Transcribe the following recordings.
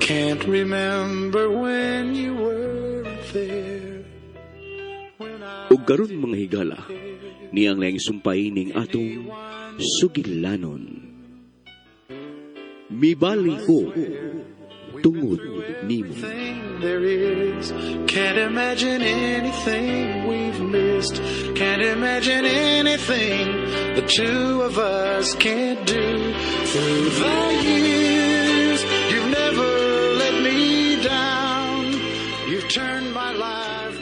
can't remember when you were there. Ug karon mga higala, niyang laing sumpay ning atong sugilanon. Mibali ko tungod nimo. There is, can't imagine anything we've missed. Can't imagine anything the two of us can't do. Through the years, you've never let me down. You've turned my life.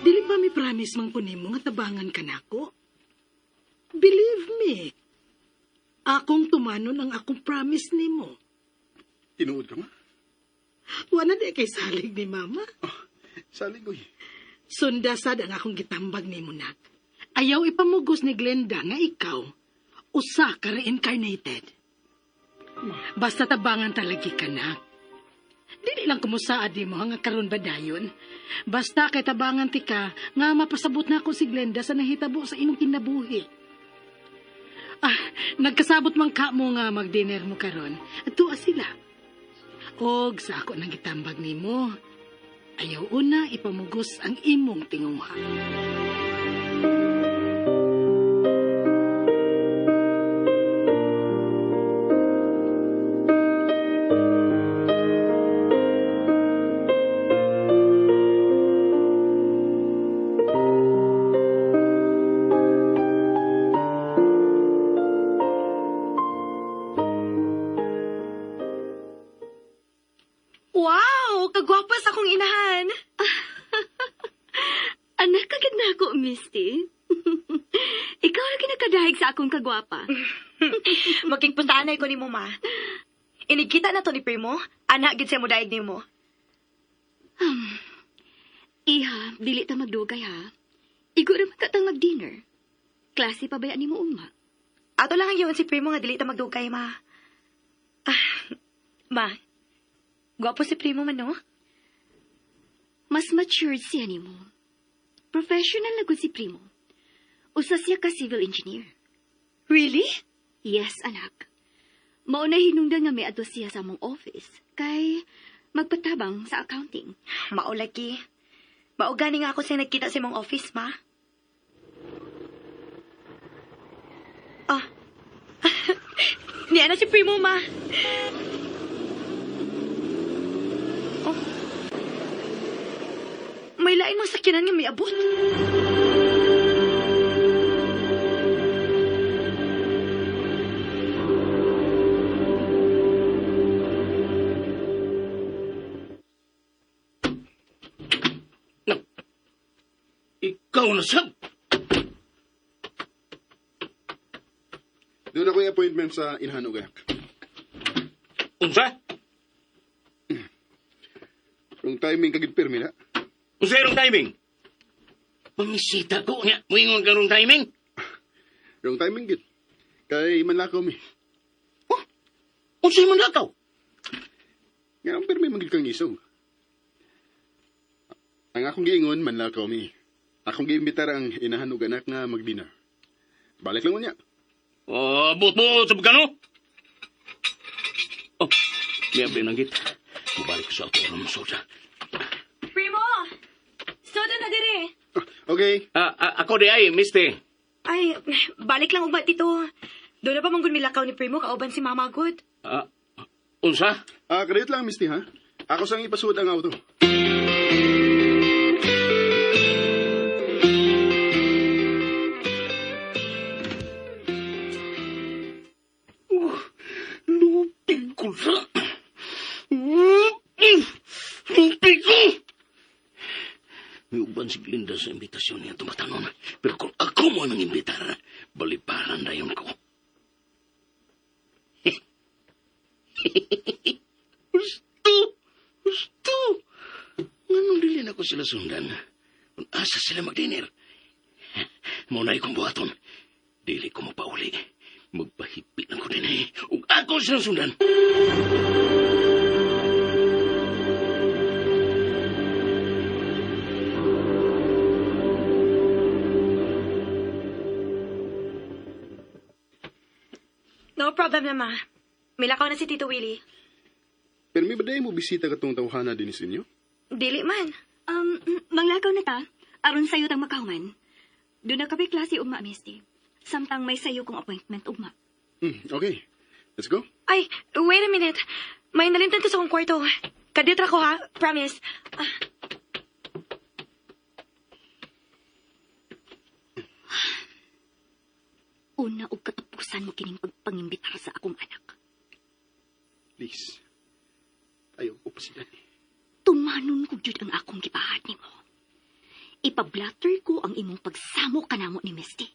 Dili ba mi promise man ko nimo nga tabangan ka nako? Believe me. Akong tumanon ang akong promise nimo. Tinuod ka ma? Wala di kay salig ni mama. Oh, salig ko Sundasad ang akong gitambag nimo nak. Ayaw ipamugos ni Glenda nga ikaw usa ka reincarnated. Basta tabangan talagi ka nak. Dili lang kumusaad mo nga karon ba dayon. Basta kay tabangan ti ka nga mapasabot na ako si Glenda sa nahitabo sa imong kinabuhi. Nagkasabot man ka mo nga mag-dinner mo karon. Tuwa sila. Og sa ako nang gitambag nimo. Ayaw una ipamugos ang imong tinguha. Wow! Kagwapas akong inahan. Anak, kagad na ako, Misty. Ikaw na kinakadahig sa akong kagwapa. Makikpuntaanay ko ni mo, ma. Inigkita na to ni Primo. Anak, gid siya mo daig ni mo. Iha, dili ta magdugay, ha? Igo ra magkatang mag-dinner. Klase pa ba yan ni mo, uma? Ato lang ang yun si Primo nga dili ta magdugay, ma. Ma, gwapo si Primo man, no? Mas matured siya ni mo. Professional na gud si Primo. Usa siya ka civil engineer. Really? Yes, anak. Mauna hinungdan nga may adto siya sa mong office. Kay magpatabang sa accounting. Maulagi. Maugani nga ako siya nagkita sa mong office, ma. Niya na si Primo, ma. May lain mong sakyanan nga may abot. Ikaw na sab! Doon ako yung appointment sa Inhanog, anak. Unsa? Yung timing kagid permi na. Unsa yung timing? Mangisita ko niya. Muingon ka rong timing? Yung timing gid. Kay manlakaw mi. Oh, unsa man lakaw? Nga ang permi magid kang isog. Ang akong giingon manlakaw mi. Akong giimbitar ang Inahanog anak nga mag-dinner. Balik lang mo niya. Buot-buot sa pagkano? Oh, may abri ng git. Mabalik ko sa ako ng soda. Primo! Soda na dire. Okay. Ako di ay, mister. Ay, balik lang ugma dito. Doon na pa manggun milakaw ni Primo, kauban si Mama God. Unsa? Kadayot lang, Misty, ha? Ako sang ipasuot ang auto. Lupig ko sa... Lupig ko! May uban si Glinda sa imbitasyon niya tumatanon. Pero kung ako mo nang imbitar, baliparan na yun ko. Gusto. Nganong dili na ko sila sundan? Kung asa sila mag-dinner. Maunay kong buhaton. Dili ko mapauli. Magpahipit na ko din eh. Ug ako silang sundan. No problem na, Ma. Milakaw na si Tito Willie. Pero may baday mo bisita katong tawhana din sa inyo? Dili man. Manglakaw na ta. Aron sayo tang makahuman. Doon na kami klase ugma, Misty. Samtang may sayo kong appointment ugma. Okay. Let's go. Ay, wait a minute. May nalimtan ko sa akong kwarto. Kaditra ko ha. Promise. Una og katapusan mo kining pagpangimbitar sa akong anak. Please. Ayaw ko pa sila. Tumanon ko jud ang akong gipahat nimo. Ipablatter ko ang imong pagsamo kanamo ni Misty.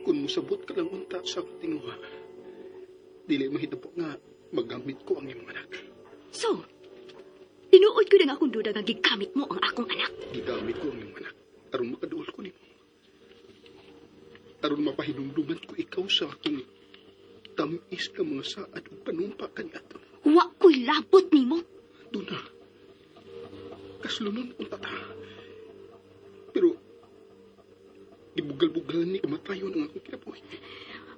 Kung musabot ka lang unta sa akong tinguha, dili mahitabo nga magamit ko ang imong anak. So, tinuod ko na nga akong duda nga gigamit mo ang akong anak. Gigamit ko ang imong anak. Aron makaduol ko nimo. Aron mapahinumduman ko ikaw sa akong tamis ka mga saad o panumpa kaniadto. Wa ko'y labot nimo. Doon na. Kaslunon unta ta. Pero, ibugal-bugalan ni kamatayon ang akong kinabuhi.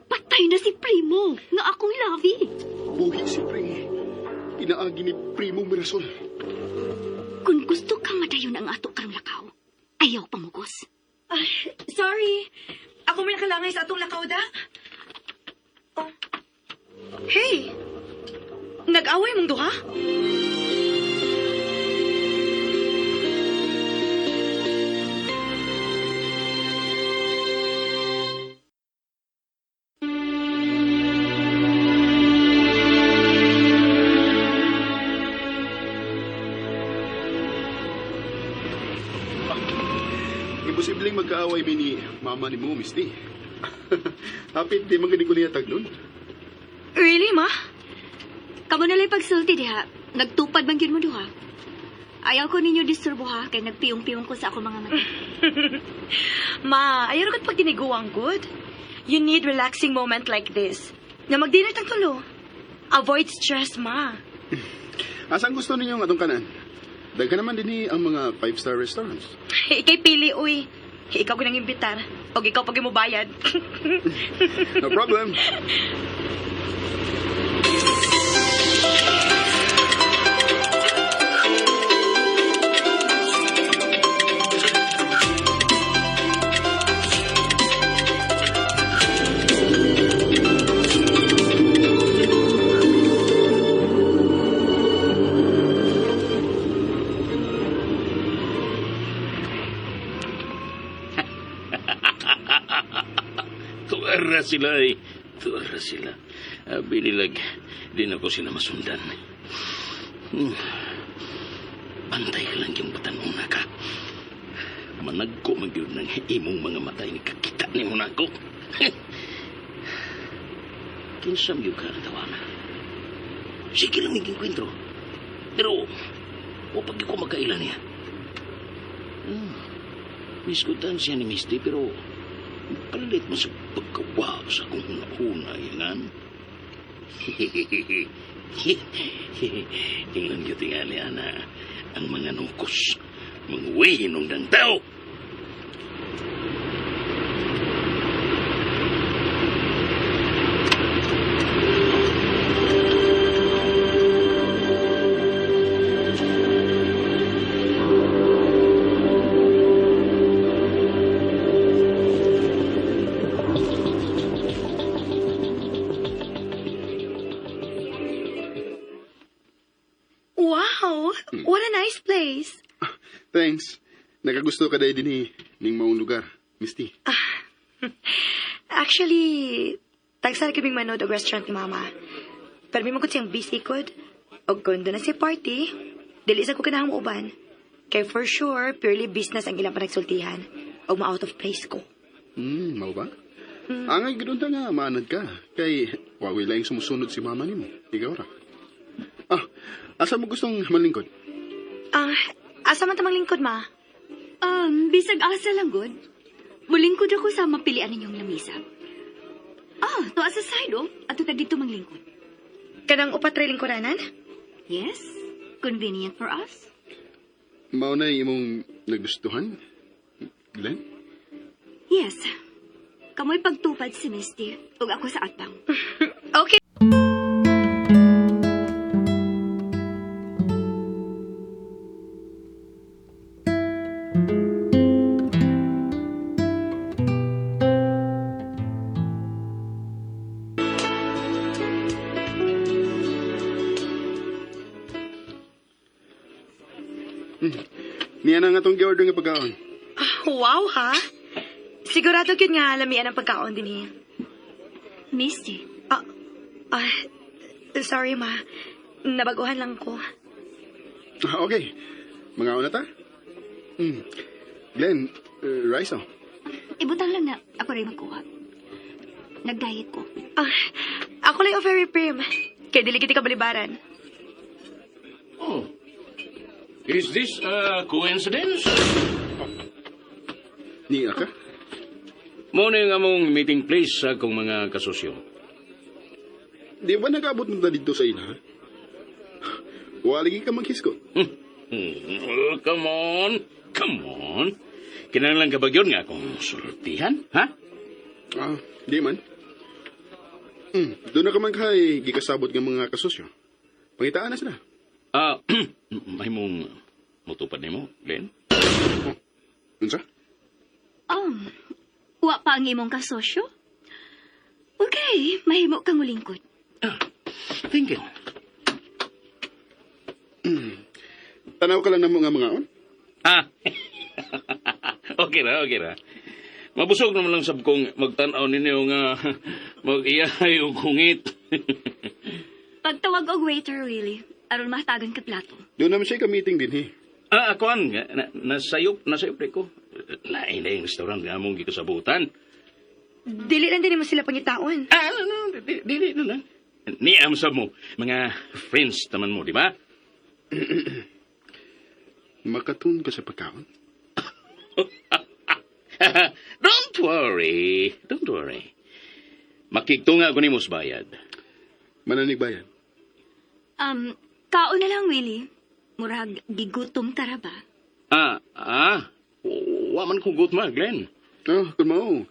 Patay na si Primo nga akong lavi. Buhi si Pring. Inaagi ni Primo Mirasol. Kung gusto kang madayon ang ato karong lakaw, ayaw pamugos. Sorry. Ako may nakalangay sa atong lakaw da. Oh. Hey! Nag-away mong duha? Imposibleng magkaaway mi ni mama ni mo, Misty. Hapit di man gani ko niya tagnon. Really, ma? Kamo na lang pagsulti diha. Nagtupad bang yun mo duha? Ayaw ko ninyo disturbo ha, kay nagpiyong-piyong ko sa ako mga mata. Ma, ayaw rin pag tiniguang good. You need relaxing moment like this. Na mag-dinner tang tulo. Avoid stress, ma. Asang gusto ninyo nga atong kanan? Daghan naman din ang mga 5-star restaurants. Ikay pili, uy. Ikaw ko nang imbitar. O ikaw pag mo bayad. No problem. Tuwara sila eh. Tuwara sila. Binilag, di na ko sila masundan. Pantay ka lang yung batanong na ka. Managko magyod ng imong mga matay ni kakita ni mo na ko. Kinsam yung ka natawa na. Sige lang higing kwentro. Pero, wapag ko magkailan niya. Miskutan siya ni Misty, pero palit mo sa pagkawa sa kung una-una yan. Tingnan niyo tingali, Ana, ang mga nungkos, mga wihinong ng tao. Wow! What a nice place. Thanks. Nakagusto ka dahil din ning maong lugar, Misty. Actually, tagsara kaming manood og restaurant ni Mama. Pero may magkot siyang busy kod. Og kundo na si party, dili sa ko kanahang uban. Kay for sure, purely business ang ilang panagsultihan. Og ma-out of place ko. Mao ba? Angay gidunta nga maanad ka. Kay wawi lang sumusunod si mama nimo. Ikaw ra. Asa mo gustong manlingkod? Asa man tamang lingkod, Ma? Bisag asa lang good. Mulingkod ako sa mapilian ninyong lamisa. To sa side ato ta dito manglingkod. Kanang upat ray lingkodanan? Yes, convenient for us. Mao na imong nagustuhan? Glenn? Yes. Kamoy pagtupad si Misty ug ako sa atang. Okay. Niya na nga tong gi-order nga pagkaon. Wow, ha? Sigurado yun nga lamian ang pagkaon din eh. Misty. Sorry, ma. Nabaguhan lang ko. Okay. Mga una ta? Glenn, rice oh. Ibutang lang na ako rin magkuha. Nag-diet ko. Ako lang yung very prim. Kaya dili kita kabalibaran. Oh. Is this a coincidence? Niya ka? Mo na yung among meeting place sa akong mga kasosyo. Di ba nag-abot mo na dito sa ina? Waligi ka maghiskot. Oh, come on. Come on. Kinahanglan ka ba yun nga akong sultihan, ha? Di man. Doon na ka man kay gikasabot ng mga kasosyo. Pangitaan na sila. May mong mutupad ni mo, Glenn? Unsa? Wa pa ang imong kasosyo? Okay, mahimo kang mulingkod. Thank you. Tanaw ka lang ng mga on? Okay ra. Mabusog naman lang sab kong magtanaw ninyo nga mag-iyahay o kungit. Pagtawag og waiter, really. Aron mahatagan ka plato. Doon naman siya ka-meeting din, he. Akuan, nasayop ko. Lain na yung restaurant nga mong gikasabutan. Dili lang din mo sila pangitaon. Dili na lang. Niyam sa mo, mga friends taman mo, di ba? Makatun ka sa pagkaon? Don't worry. Makigtunga ko ni mos bayad. Mananig bayan? Kaon na lang, Willie. Murag, gigutom ka ra ba? Wa man kong gutma, Glenn. Kung mo,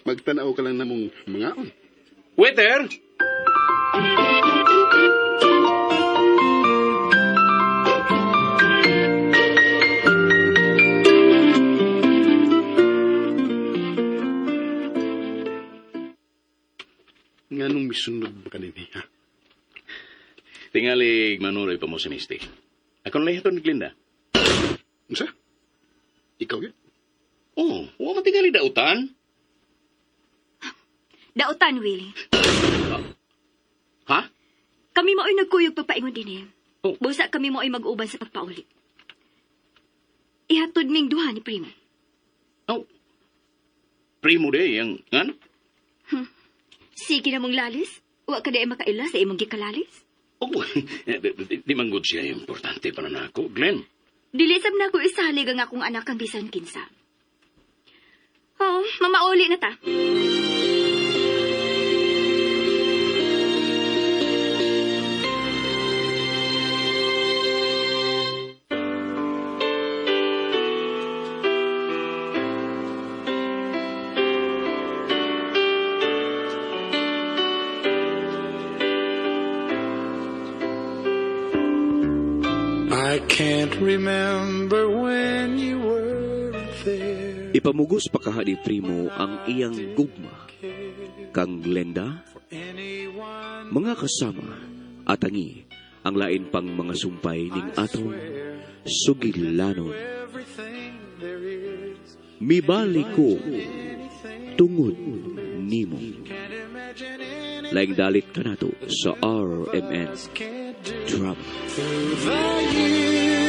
magtanaw ka lang na mong mga on. Waiter! Nga nung misunod ba kanini, ha? Tingali, manuroy pa mo si Misty. Ako na lahat ni Glinda. Unsa? Ikaw yun? Oh, wa man tingali dautan. Dautan, Willie. Ha? Kami mao'y nagkuyog pagpaingon din eh. Oh. Busa kami mao'y mag-uban sa pagpauli. Ihatod ming duha ni Primo. Oh. Primo de, yang ngan? Sige na mong lalis. Wa ka na makaila sa imong gikalalis. Oh, di man good siya importante para na ako, Glenn. Dilisab na ko isalig ang akong anak ang bisan kinsa. Oh, mamauli na ta. I can't remember when you were there. Ipamugos pa kaha ni Primo ang iyang gugma. Kang Glenda, mga kasama at angi ang lain pang mga sumpay ning atong sugilanon. Mibali ko tungod nimo. Laing dalit ka nato sa RMN Drama. Through the years